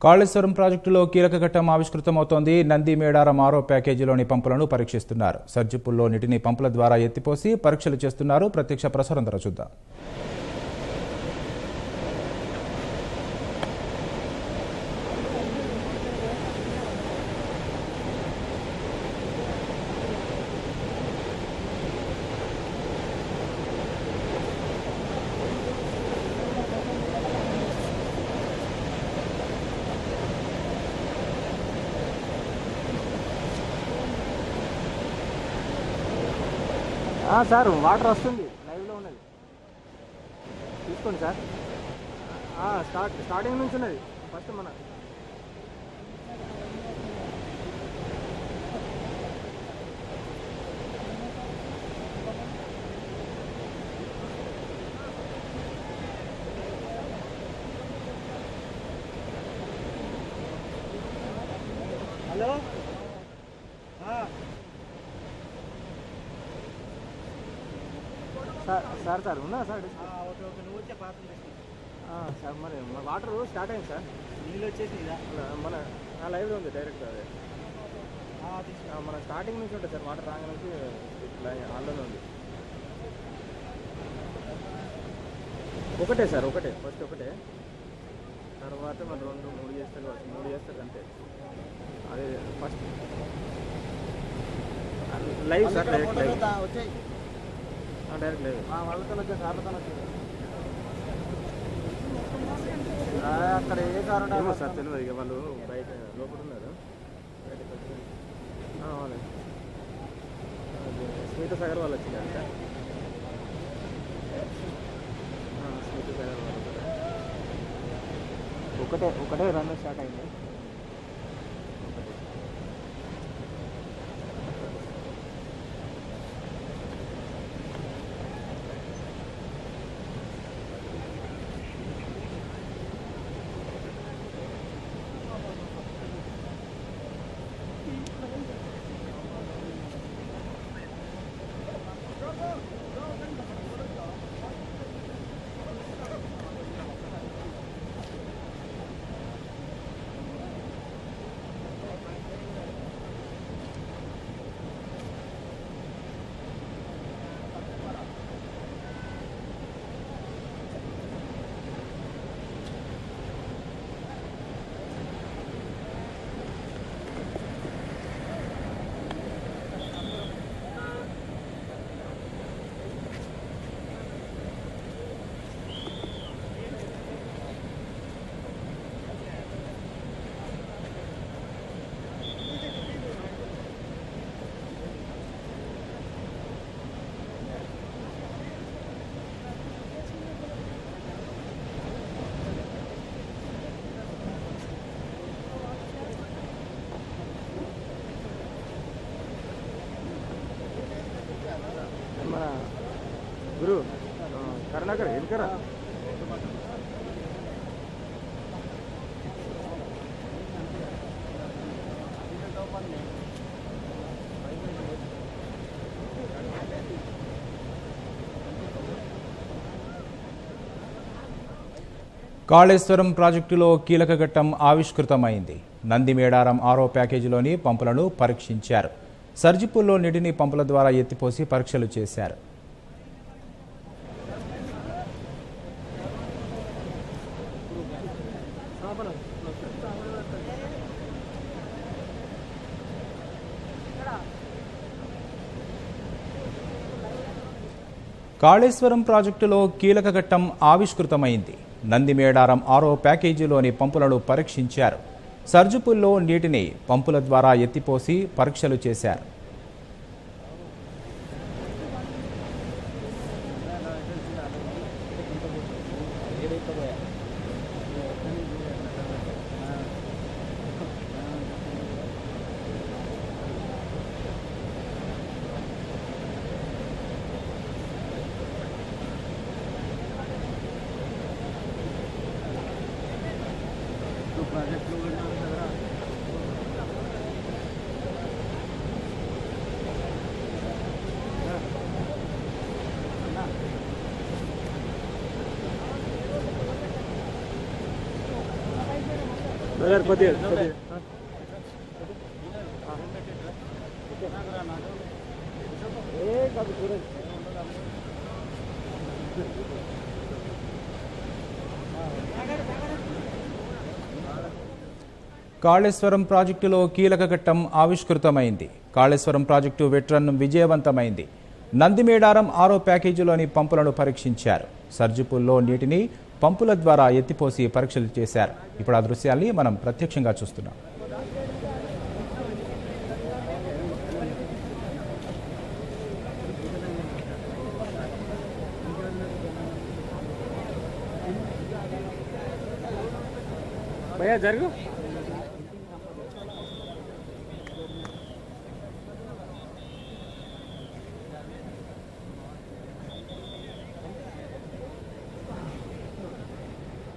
కాళేశ్వరం ప్రాజెక్టులో కీలక ఘట్టం ఆవిష్కృతమవుతోంది. నంది మేడారం 6వ ప్యాకేజీలోని పంపులను పరీక్షిస్తున్నారు. సర్జిపుల్లో నీటిని పంపుల ద్వారా ఎత్తిపోసి పరీక్షలు చేస్తున్నారు. ప్రత్యక్ష ప్రసారం ద్వారా చూద్దాం. సార్ వాటర్ వస్తుంది, లైవ్లో ఉన్నది, తీసుకోండి సార్. స్టార్టింగ్ నుంచి ఉన్నది. ఫస్ట్ మన హలో సార్ ఉన్నా సార్. సార్ మరి మా వాటర్ స్టార్ట్ అయింది సార్. నీళ్ళు వచ్చేసి మన లైవ్లో ఉంది డైరెక్ట్. అదే మన స్టార్టింగ్ నుంచి ఉంటుంది సార్. వాటర్ రాగా నుంచి ఆన్లోనే ఉంది. ఒకటే సార్, ఒకటే ఫస్ట్ ఒకటే, తర్వాత మన 2 3 చేస్తారు అంతే. అదే first live sir, direct live, direct లేదు. వాళ్ళతో వచ్చే సార్లతో వచ్చేది అక్కడ ఏ కారణం ఏమో సార్ తెలియదు. ఇక వాళ్ళు బయట లోపల ఉన్నారు. బయటకు వచ్చి స్మిత సాగర్ వాళ్ళు వచ్చింది సార్. స్మిత సాగర్ వాళ్ళు ఒకటే రన్ స్టార్ట్ అయింది. మన గురు కరుణాకర్ ఎన్కరా కాళేశ్వరం ప్రాజెక్టులో కీలక ఘట్టం ఆవిష్కృతమైంది. నంది మేడారం 6వ ప్యాకేజీలోని పంపులను పరీక్షించారు. సర్జిపుల్లో నీటిని పంపుల ద్వారా ఎత్తిపోసి పరీక్షలు చేశారు. కాళేశ్వరం ప్రాజెక్టులో కీలక ఘట్టం ఆవిష్కృతమైంది. నంది మేడారం 6వ ప్యాకేజీలోని పంపులను పరీక్షించారు. సర్జిపుల్లో నీటిని పంపుల ద్వారా ఎత్తిపోసి పరీక్షలు చేశారు. ప్రాజెక్టులు కొద్దిగా కాళేశ్వరం ప్రాజెక్టులో కీలక ఘట్టం ఆవిష్కృతమైంది. కాళేశ్వరం ప్రాజెక్టు వెట్రన్ విజయవంతమైంది. నందిమేడారం 6వ ప్యాకేజీలోని పంపులను పరీక్షించారు. సర్జిపూల్లో నీటిని పంపుల ద్వారా ఎత్తిపోసి పరీక్షలు చేశారు. ఇప్పుడు ఆ దృశ్యాల్ని మనం ప్రత్యక్షంగా చూస్తున్నాం. భయ్యా జరుగు.